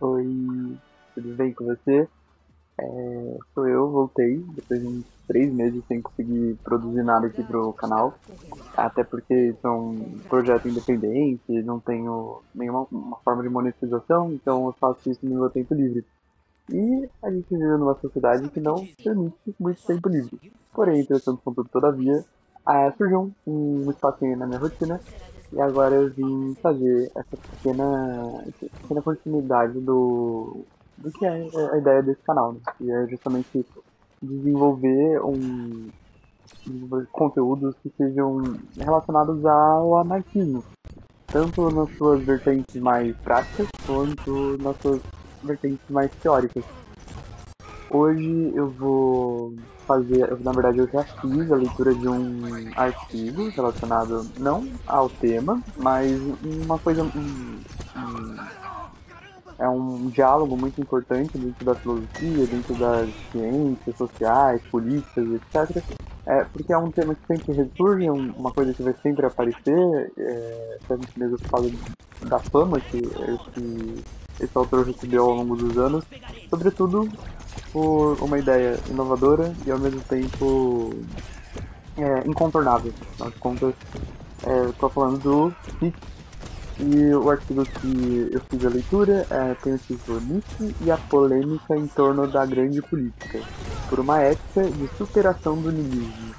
Oi, tudo bem com você? Sou eu, voltei depois de uns 3 meses sem conseguir produzir nada aqui pro canal, até porque são um projeto independente, não tenho nenhuma uma forma de monetização, então eu faço isso no meu tempo livre. E a gente vive numa sociedade que não permite muito tempo livre. Porém, entretanto, contudo, todavia, surgiu um espacinho na minha rotina e agora eu vim fazer essa pequena continuidade do que é a ideia desse canal, né? Que é justamente desenvolver desenvolver conteúdos que sejam relacionados ao anarquismo, tanto nas suas vertentes mais práticas quanto nas suas vertentes mais teóricas. Hoje eu vou na verdade eu já fiz a leitura de um artigo relacionado não ao tema, mas uma coisa, é um diálogo muito importante dentro da filosofia, dentro das ciências sociais, políticas, etc. Porque é um tema que sempre ressurge, uma coisa que vai sempre aparecer, até mesmo por causa da fama que esse autor recebeu ao longo dos anos, sobretudo por uma ideia inovadora e ao mesmo tempo incontornável. Afinal de contas, estou falando do Nietzsche e o artigo que eu fiz a leitura tem o título Nietzsche e a polêmica em torno da grande política, por uma ética de superação do niilismo.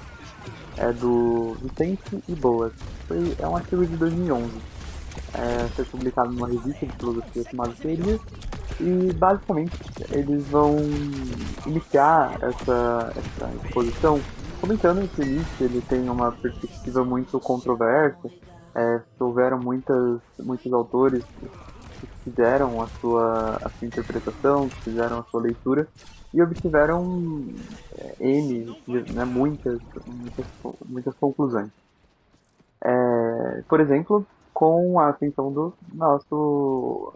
É do Vicente e Boas. É um artigo de 2011. Foi publicado numa revista de filosofia chamada Teoria e basicamente eles vão iniciar essa exposição comentando que o Nietzsche ele tem uma perspectiva muito controversa. Houveram muitos autores que fizeram a sua interpretação, que fizeram a sua leitura e obtiveram né, muitas conclusões. Por exemplo, com a ascensão do nosso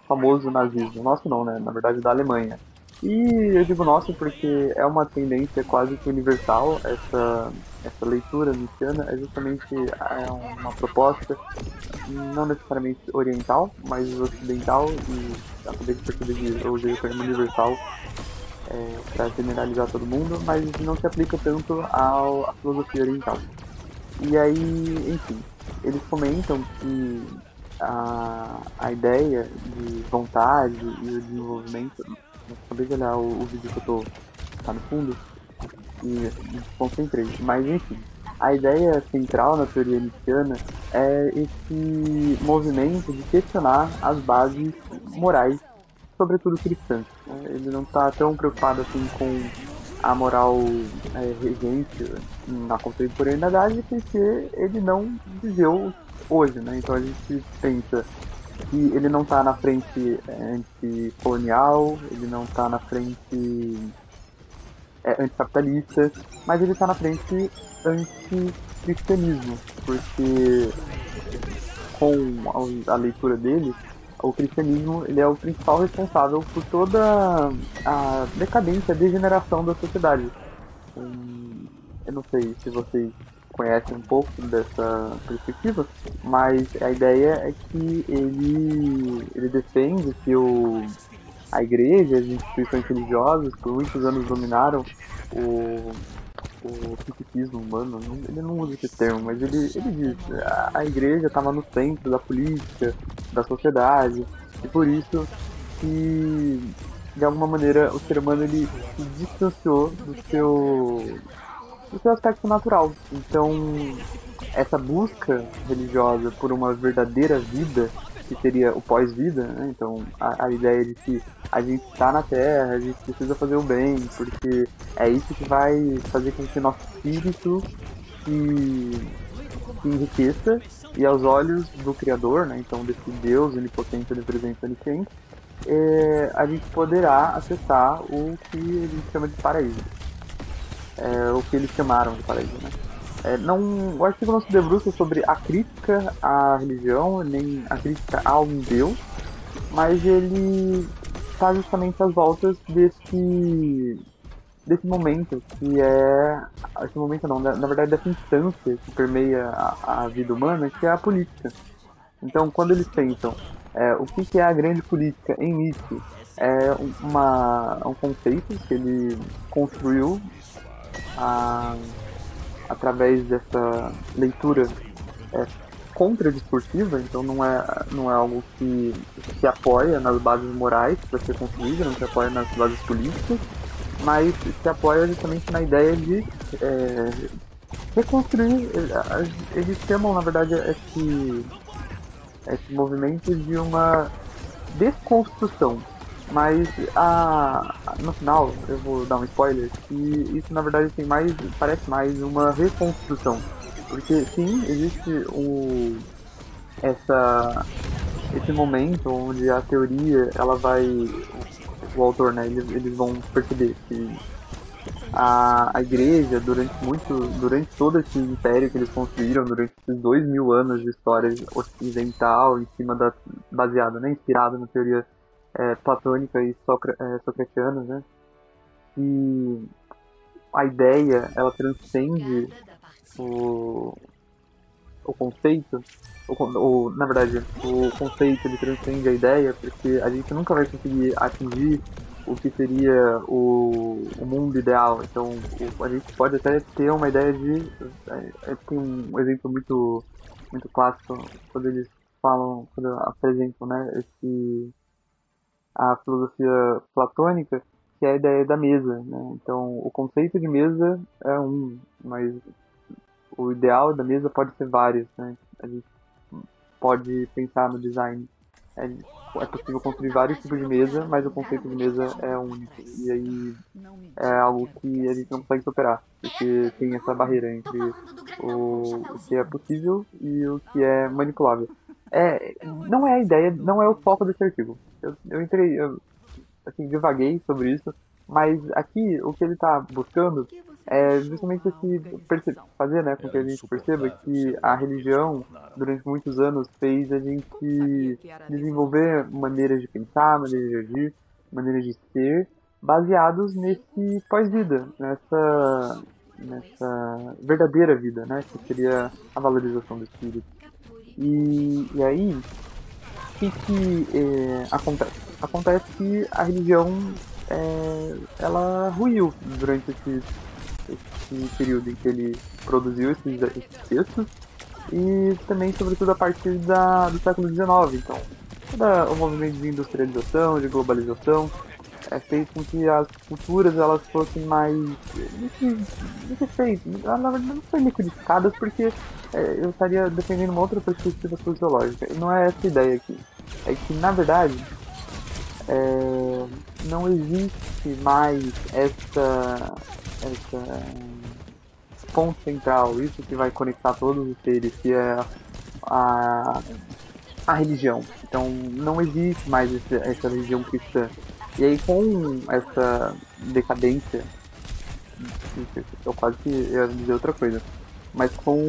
famoso nazismo. Nosso não, né? Na verdade, da Alemanha. E eu digo nosso porque é uma tendência quase que universal essa leitura nietzschiana, é justamente uma proposta não necessariamente oriental, mas ocidental, e acabei de perceber que eu usei o termo universal para generalizar todo mundo, mas não se aplica tanto à filosofia oriental. E aí, enfim, eles comentam que a ideia de vontade e o desenvolvimento. Eu acabei de olhar o vídeo que eu tô tá no fundo e me concentrei. Mas enfim, a ideia central na teoria nietzschiana é esse movimento de questionar as bases morais, sobretudo cristãs. Ele não está tão preocupado assim com a moral regente na contemporaneidade, porque ele não viveu hoje, né? Então a gente pensa que ele não está na frente anticolonial, ele não está na frente anticapitalista, mas ele está na frente anticristianismo, porque com a leitura dele, o cristianismo ele é o principal responsável por toda a decadência, a degeneração da sociedade. Eu não sei se vocês conhecem um pouco dessa perspectiva, mas a ideia é que ele defende que a igreja, as instituições religiosas, por muitos anos dominaram o, o psiquismo humano. Ele não usa esse termo, mas ele diz que a igreja estava no centro da política, da sociedade, e por isso que, de alguma maneira, o ser humano ele se distanciou do seu aspecto natural. Então, essa busca religiosa por uma verdadeira vida, que seria o pós-vida, né? Então, a ideia de que a gente está na Terra, a gente precisa fazer o bem, porque é isso que vai fazer com que nosso espírito se enriqueça e aos olhos do Criador, né? Então, desse Deus onipotente, onipresente, onisciente, a gente poderá acessar o que a gente chama de paraíso. O que eles chamaram de paraíso, né? Não, o artigo não se debruça sobre a crítica à religião, nem a crítica a um Deus, mas ele está justamente às voltas desse momento, que é. Esse momento não, na verdade, dessa instância que permeia a vida humana, que é a política. Então, quando eles pensam O que é a grande política em Nietzsche? É um conceito que ele construiu a, através dessa leitura é, contradiscursiva, então não é algo que se apoia nas bases morais para ser construído, não se apoia nas bases políticas, mas se apoia justamente na ideia de reconstruir. Eles chamam, na verdade, esse movimento de uma desconstrução. Mas no final, eu vou dar um spoiler, que isso na verdade parece mais uma reconstrução. Porque sim, existe esse momento onde a teoria, ela vai. O autor, né, eles vão perceber que a igreja, durante todo esse império que eles construíram, durante esses 2000 anos de história ocidental, baseada, né, inspirada na teoria platônica e socratiana, né, e a ideia, ela transcende o, o conceito, na verdade, o conceito ele transcende a ideia, porque a gente nunca vai conseguir atingir o que seria o mundo ideal. Então, a gente pode até ter uma ideia de. Tem um exemplo muito clássico quando eles quando apresentam, né, a filosofia platônica, que é a ideia da mesa, né? Então, o conceito de mesa é mas o ideal da mesa pode ser vários, né? A gente pode pensar no design. É possível construir vários tipos de mesa, mas o conceito de mesa é único. E aí é algo que a gente não consegue superar, porque tem essa barreira entre o que é possível e o que é manipulável. Não é a ideia, não é o foco desse artigo. Eu assim, divaguei sobre isso, mas aqui o que ele está buscando é justamente fazer, né, com que a gente perceba que a religião, durante muitos anos, fez a gente desenvolver maneiras de pensar, maneiras de agir, maneiras de ser, baseados nesse pós-vida, nessa verdadeira vida, né, que seria a valorização do espírito. E aí, o que acontece? Acontece que a religião ela ruiu durante esse período em que ele produziu esses textos e também, sobretudo, a partir do século XIX. Então, todo o movimento de industrialização, de globalização, fez com que as culturas elas fossem mais na verdade não foi liquidificadas porque eu estaria defendendo uma outra perspectiva sociológica. E não é essa a ideia aqui. É que, na verdade, não existe mais essa ponto central, isso que vai conectar todos os seres, que é a, a religião. Então, não existe mais essa religião cristã. E aí, com essa decadência, eu quase que ia dizer outra coisa, mas com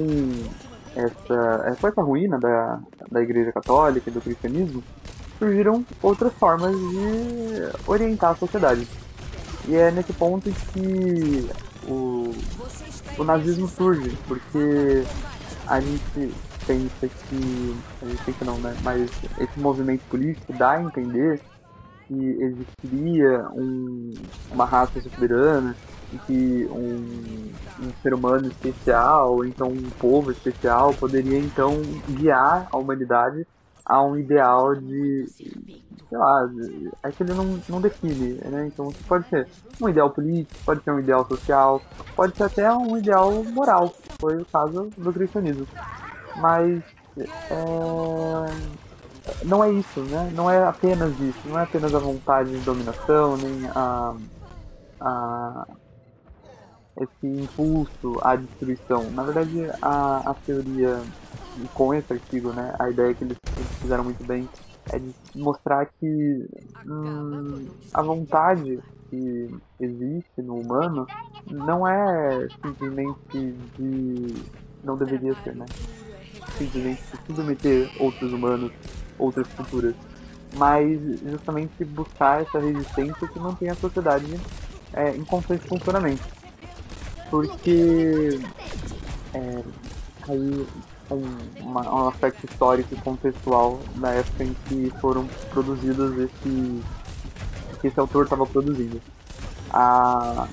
essa ruína da Igreja Católica e do cristianismo, surgiram outras formas de orientar a sociedade. E é nesse ponto que o nazismo surge, porque a gente pensa que. A gente pensa não, né? Mas esse movimento político dá a entender que existiria uma raça soberana, em que um ser humano especial, ou então um povo especial, poderia então guiar a humanidade a um ideal sei lá, é que ele não define, né? Então pode ser um ideal político, pode ser um ideal social, pode ser até um ideal moral, que foi o caso do cristianismo. Mas não é isso, né? Não é apenas isso, não é apenas a vontade de dominação, nem a esse impulso à destruição. Na verdade, a teoria, com esse artigo, né, a ideia que eles fizeram muito bem é de mostrar que a vontade que existe no humano não é simplesmente de. Não deveria ser, né? Simplesmente se submeter outros humanos, outras culturas, mas justamente buscar essa resistência que mantém a sociedade em constante funcionamento. Porque aí um aspecto histórico e contextual da época em que foram produzidos que esse autor estava produzindo. A,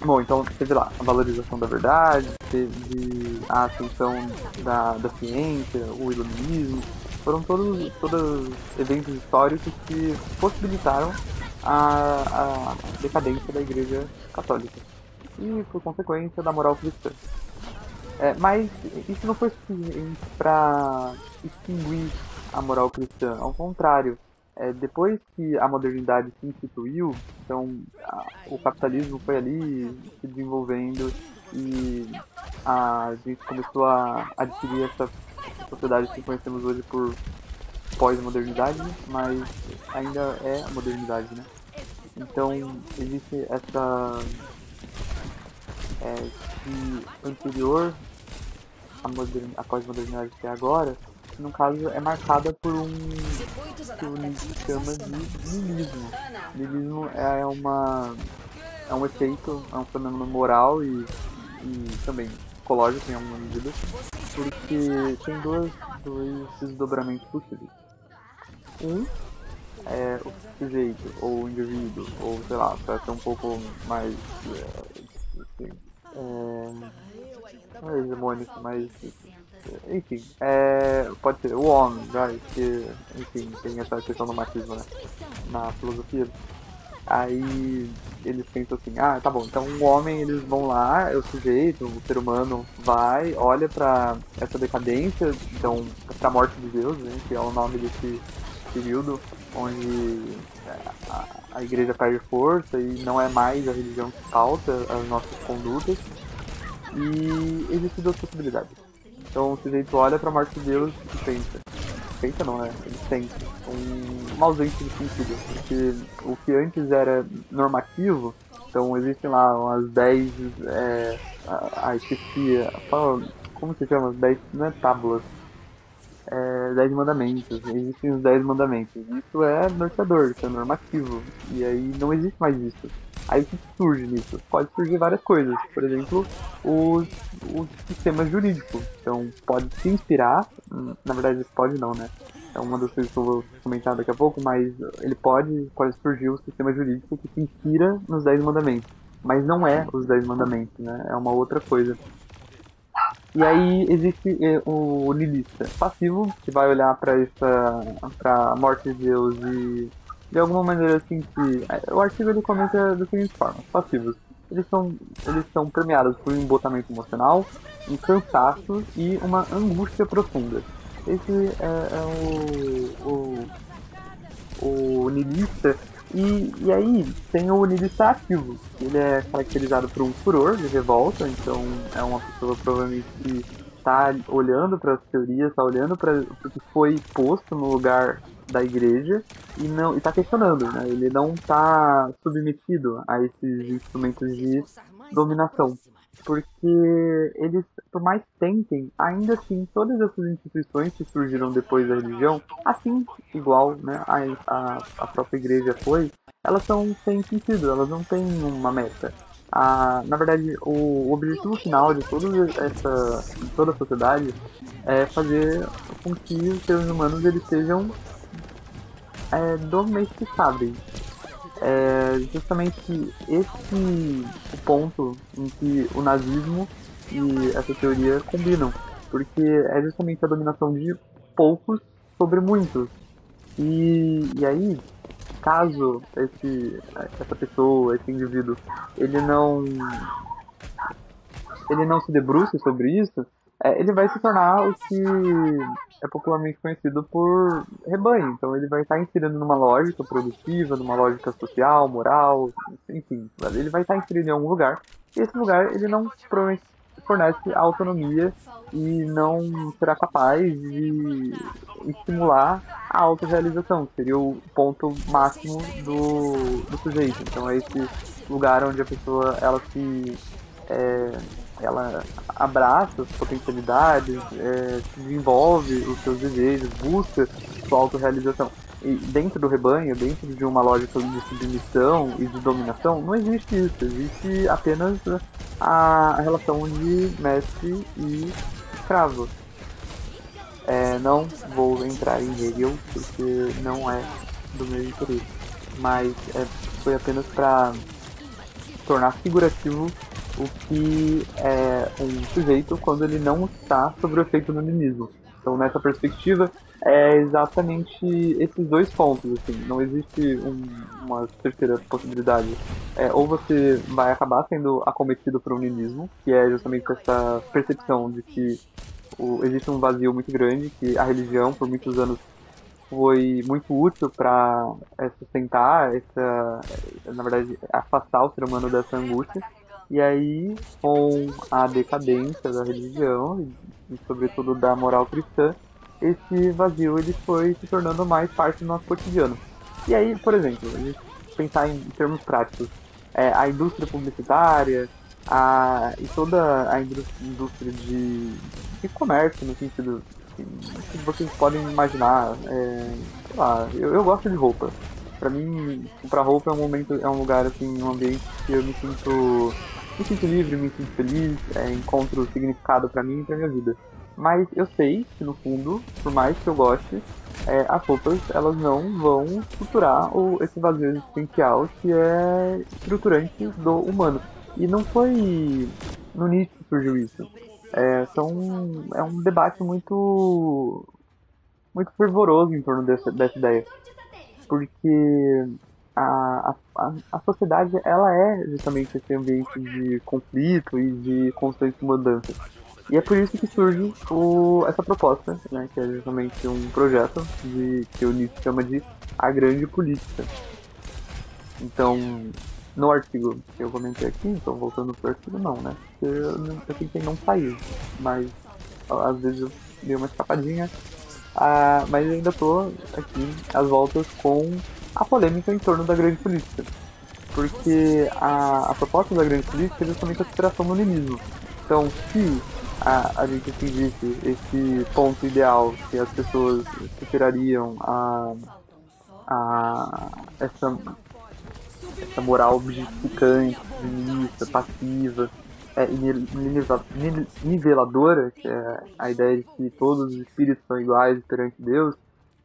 Bom, então teve lá a valorização da verdade, teve a ascensão da ciência, o iluminismo, foram todos eventos históricos que possibilitaram a decadência da Igreja Católica e, por consequência, da moral cristã. Mas isso não foi suficiente para extinguir a moral cristã, ao contrário. Depois que a modernidade se instituiu, então o capitalismo foi ali se desenvolvendo e a gente começou a adquirir essa sociedade que conhecemos hoje por pós-modernidade, mas ainda é a modernidade, né? Então existe essa que anterior à pós-modernidade que é agora, que no caso é marcada por que o Nietzsche chama de niilismo. Niilismo é um efeito, é um fenômeno moral e também psicológico em alguma medida, porque tem dois desdobramentos possíveis. Um é o sujeito, ou o indivíduo, ou sei lá, para ser um pouco mais não é hegemônico, mas enfim, pode ser o homem, vai, que enfim, tem essa questão do machismo, né, na filosofia. Aí eles pensam assim, tá bom, então o homem, eles vão lá, é o sujeito, o ser humano vai, olha pra essa decadência, então pra morte de Deus, né, que é o nome desse período onde a igreja perde força e não é mais a religião que pauta as nossas condutas. E existem duas possibilidades. Então o sujeito olha pra morte de Deus e pensa. Pensa não, né? Ele sente uma ausência de sentido. Porque o que antes era normativo, então existem lá umas 10. Esqueci. Como se chama? 10. Não é tábuas. 10 mandamentos. Existem os 10 mandamentos. Isso é norteador, isso é normativo. E aí não existe mais isso. Aí o que surge nisso? Pode surgir várias coisas. Por exemplo, o sistema jurídico. Então pode se inspirar, na verdade pode não, né? É uma das coisas que eu vou comentar daqui a pouco, mas ele pode surgir o sistema jurídico que se inspira nos 10 mandamentos. Mas não é os 10 mandamentos, né? É uma outra coisa. E aí existe o niilista passivo, que vai olhar para a morte de Deus e de alguma maneira sentir. O artigo ele comenta da seguinte forma: passivos. Eles são permeados por um embotamento emocional, um cansaço e uma angústia profunda. Esse é o niilista. E aí tem o niilista ativo, que ele é caracterizado por um furor de revolta, então é uma pessoa provavelmente que está olhando para as teorias, está olhando para o que foi posto no lugar da igreja e está questionando, né? Ele não está submetido a esses instrumentos de dominação. Porque eles, por mais tentem, ainda assim, todas essas instituições que surgiram depois da religião, assim, igual, né, a própria igreja foi, elas são sem sentido, elas não têm uma meta. Na verdade, o objetivo final de toda a sociedade é fazer com que os seres humanos eles sejam domesticáveis. Justamente esse o ponto em que o nazismo e essa teoria combinam, porque é justamente a dominação de poucos sobre muitos. E aí, caso essa pessoa, esse indivíduo, ele não se debruce sobre isso, ele vai se tornar o que é popularmente conhecido por rebanho. Então ele vai estar inserido numa lógica produtiva, numa lógica social, moral, enfim, ele vai estar inserido em algum lugar. E esse lugar ele não fornece autonomia e não será capaz de estimular a autorrealização, que seria o ponto máximo do sujeito. Então é esse lugar onde a pessoa ela abraça as potencialidades, desenvolve os seus desejos, busca sua autorrealização. E dentro do rebanho, dentro de uma lógica de submissão e de dominação, não existe isso. Existe apenas a relação de mestre e escravo. Não vou entrar em Hegel, porque não é do meu interesse, mas foi apenas para tornar figurativo o que é um sujeito quando ele não está sob o efeito do niilismo. Então, nessa perspectiva, é exatamente esses dois pontos. Assim, não existe uma terceira possibilidade. Ou você vai acabar sendo acometido por um niilismo, que é justamente essa percepção de que existe um vazio muito grande, que a religião, por muitos anos, foi muito útil para sustentar na verdade, afastar o ser humano dessa angústia. E aí, com a decadência da religião e sobretudo da moral cristã, esse vazio ele foi se tornando mais parte do nosso cotidiano. E aí, por exemplo, a gente pensar em termos práticos, a indústria publicitária, e toda a indústria de comércio, no sentido que vocês podem imaginar. Sei lá, eu gosto de roupa. Pra mim, comprar roupa é um lugar, assim, um ambiente que eu me sinto livre, me sinto feliz, encontro significado pra mim e pra minha vida. Mas eu sei que no fundo, por mais que eu goste, as roupas elas não vão estruturar esse vazio existencial que é estruturante do humano. E não foi no Nietzsche que surgiu isso. É um debate muito fervoroso em torno dessa ideia, porque a sociedade ela é justamente esse ambiente de conflito e de constante mudança. E é por isso que surge essa proposta, né, que é justamente um projeto que o Nietzsche chama de a grande política. Então, no artigo que eu comentei aqui, então voltando pro artigo não, né? Porque eu tentei não sair, mas às vezes eu dei uma escapadinha. Mas eu ainda tô aqui às voltas com a polêmica em torno da grande política. Porque a proposta da grande política é justamente a superação do niilismo. Então, se a gente atingisse esse ponto ideal que as pessoas superariam essa moral objetificante, feminista, passiva, niveladora, que é a ideia de que todos os espíritos são iguais perante Deus,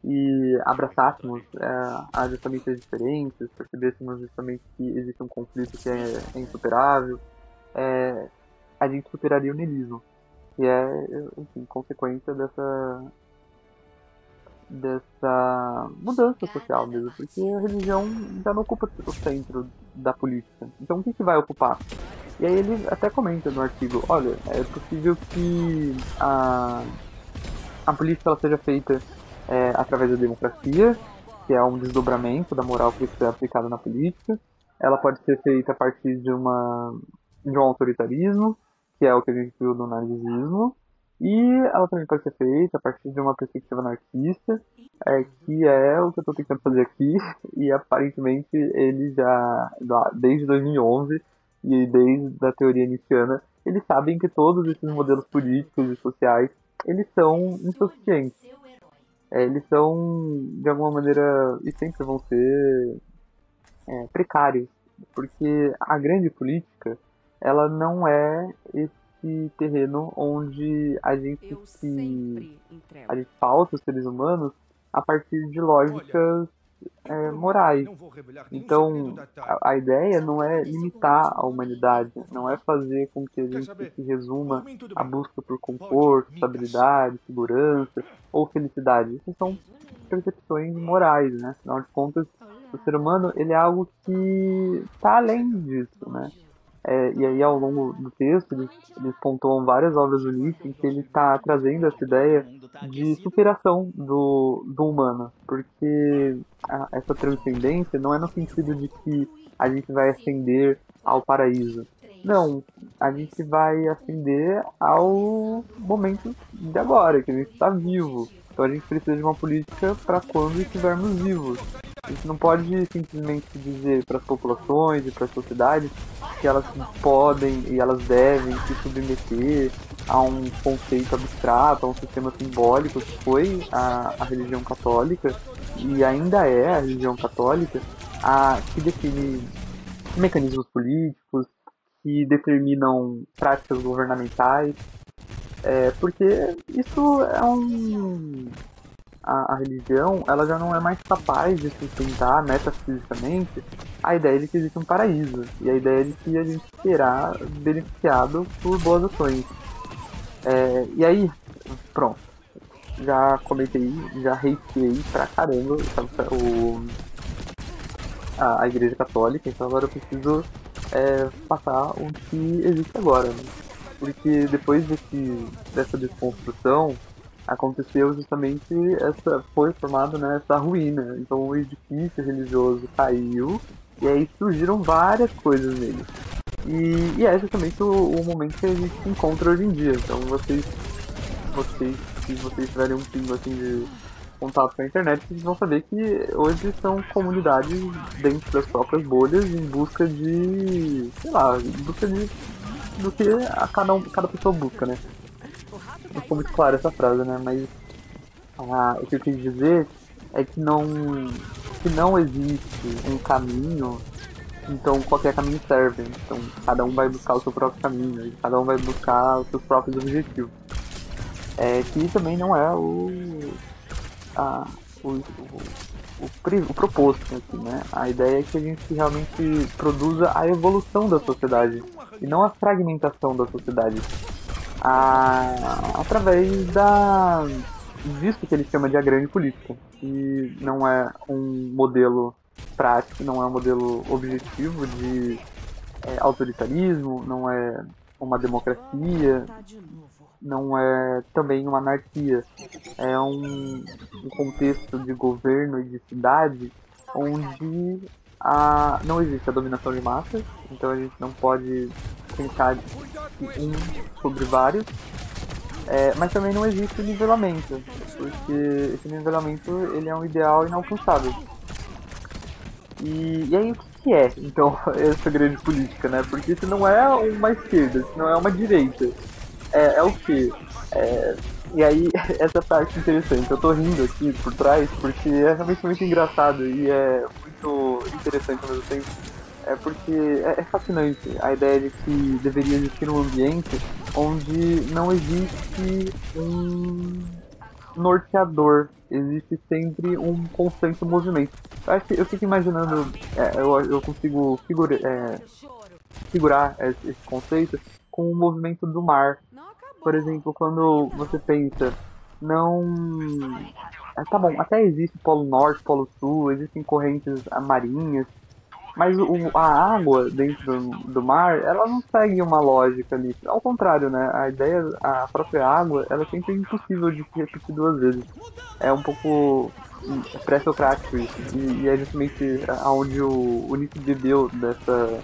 e abraçássemos justamente as diferenças, percebêssemos justamente que existe um conflito que é insuperável, a gente superaria o niilismo, que é, enfim, consequência dessa mudança social mesmo, porque a religião já não ocupa o centro da política. Então o que vai ocupar? E aí ele até comenta no artigo, olha, é possível que a política ela seja feita através da democracia, que é um desdobramento da moral cristã aplicada na política. Ela pode ser feita a partir de um autoritarismo, que é o que a gente viu no narcisismo, e ela também pode ser feita a partir de uma perspectiva anarquista, que é o que eu estou tentando fazer aqui, e aparentemente ele já, desde 2011, e desde a teoria nietzschiana, eles sabem que todos esses modelos políticos e sociais, eles são insuficientes. Eles são, de alguma maneira, e sempre vão ser precários, porque a grande política, ela não é esse terreno onde a gente pauta os seres humanos a partir de lógicas morais. Então, a ideia não é limitar a humanidade, não é fazer com que a gente se resuma à busca por conforto, estabilidade, segurança ou felicidade. Isso são percepções morais, né? Afinal de contas, o ser humano ele é algo que está além disso, né? E aí, ao longo do texto, eles pontuam várias obras do Nietzsche em que ele está trazendo essa ideia de superação do humano, porque essa transcendência não é no sentido de que a gente vai ascender ao paraíso. Não, a gente vai ascender ao momento de agora, que a gente está vivo. Então a gente precisa de uma política para quando estivermos vivos. A gente não pode simplesmente dizer para as populações e para as sociedades que elas podem e elas devem se submeter a um conceito abstrato, a um sistema simbólico que foi a religião católica e ainda é a religião católica que define mecanismos políticos, que determinam práticas governamentais. Porque isso é a religião, ela já não é mais capaz de sustentar metafisicamente a ideia de que existe um paraíso e a ideia de que a gente será beneficiado por boas ações. E aí, pronto, já comentei, já hateei pra caramba a Igreja Católica, então agora eu preciso passar o que existe agora, né? Porque depois dessa desconstrução aconteceu justamente foi formado, né, essa ruína. Então o edifício religioso caiu e aí surgiram várias coisas nele. E é justamente o momento que a gente se encontra hoje em dia. Então se vocês tiverem um pingo assim de contato com a internet, vocês vão saber que hoje são comunidades dentro das próprias bolhas em busca de, sei lá, em busca de do que cada pessoa busca, né? Não ficou muito claro essa frase, né? Mas o que eu quis dizer é que não existe um caminho, então qualquer caminho serve. Então cada um vai buscar o seu próprio caminho, e cada um vai buscar os seus próprios objetivos. Que também não é a, o, o, o proposto aqui, né? A ideia é que a gente realmente produza a evolução da sociedade e não a fragmentação da sociedade através disso que ele chama de a grande política, que não é um modelo prático, não é um modelo objetivo de autoritarismo, não é uma democracia, não é também uma anarquia. É um contexto de governo e de cidade onde não existe a dominação de massas, então a gente não pode pensar um sobre vários, mas também não existe nivelamento, porque esse nivelamento ele é um ideal inalcançável. E aí o que é, então, essa grande política, né? Porque isso não é uma esquerda, isso não é uma direita. É o que? E aí, essa parte interessante, eu tô rindo aqui por trás, porque é realmente muito engraçado e é muito interessante ao mesmo tempo. Porque é fascinante a ideia de que deveria existir um ambiente onde não existe um norteador, existe sempre um constante movimento. Eu acho que eu fico imaginando, eu consigo figurar esse conceito com o movimento do mar. Por exemplo, quando você pensa, não. Tá bom, até existe polo norte, polo sul, existem correntes marinhas, mas a água dentro do mar, ela não segue uma lógica ali. Ao contrário, né? A própria água, ela é sempre impossível de se repetir duas vezes. É um pouco pré-socrático isso. E é justamente aonde o Nietzsche bebeu dessa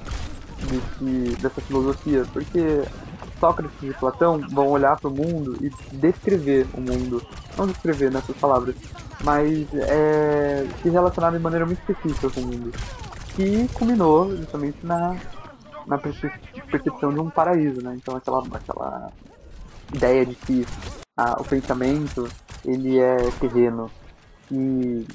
filosofia. Porque Sócrates e Platão vão olhar para o mundo e descrever o mundo. Não descrever nessas palavras, mas se relacionar de maneira muito específica com o mundo. Que culminou justamente na percepção de um paraíso, né? Então aquela ideia de que o pensamento ele é terreno e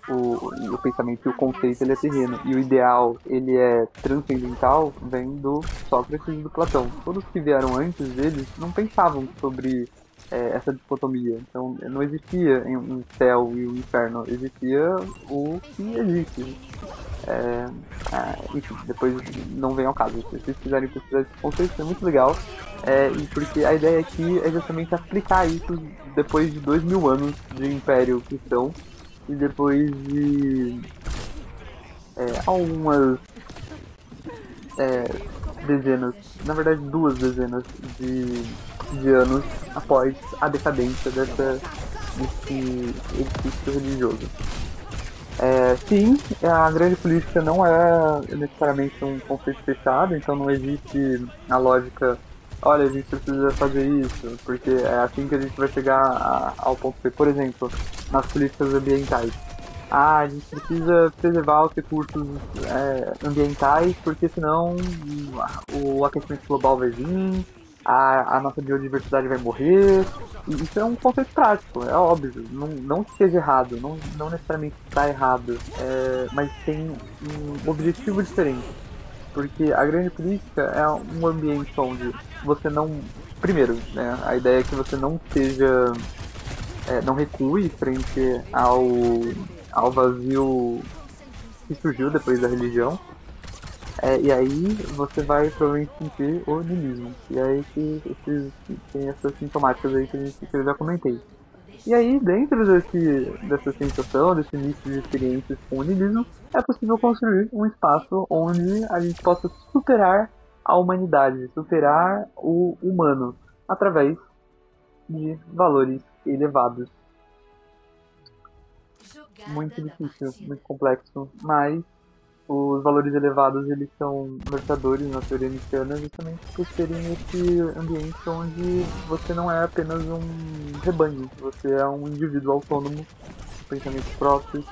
o pensamento e o conceito ele é terreno e o ideal ele é transcendental vem do Sócrates e do Platão. Todos que vieram antes deles não pensavam sobre essa dicotomia. Então não existia um céu e um inferno, existia o que existe. Enfim, depois não vem ao caso. Se vocês quiserem pesquisar esse conceito, é muito legal. E porque a ideia aqui é justamente aplicar isso depois de 2000 anos de Império Cristão e depois de algumas dezenas, na verdade 2 dezenas de anos após a decadência desse edifício religioso. Sim, a grande política não é necessariamente um conceito fechado, então não existe a lógica, olha, a gente precisa fazer isso, porque é assim que a gente vai chegar ao ponto B. Por exemplo, nas políticas ambientais. A gente precisa preservar os recursos ambientais, porque senão o aquecimento global vai vir, a nossa biodiversidade vai morrer. E isso é um conceito prático, é óbvio. Não que seja errado, não necessariamente está errado, mas tem um objetivo diferente. Porque a grande política é um ambiente onde você não. Primeiro, né, a ideia é que você não seja. Não recue frente ao vazio que surgiu depois da religião. E aí você vai provavelmente sentir o niilismo. E aí que tem essas sintomáticas aí que eu já comentei. E aí, dentro dessa sensação, desse misto de experiências com o niilismo, é possível construir um espaço onde a gente possa superar a humanidade, superar o humano, através de valores elevados. Muito difícil, muito complexo, mas os valores elevados eles são norteadores na teoria nietzschiana justamente por serem esse ambiente onde você não é apenas um rebanho, você é um indivíduo autônomo, com pensamentos próprios,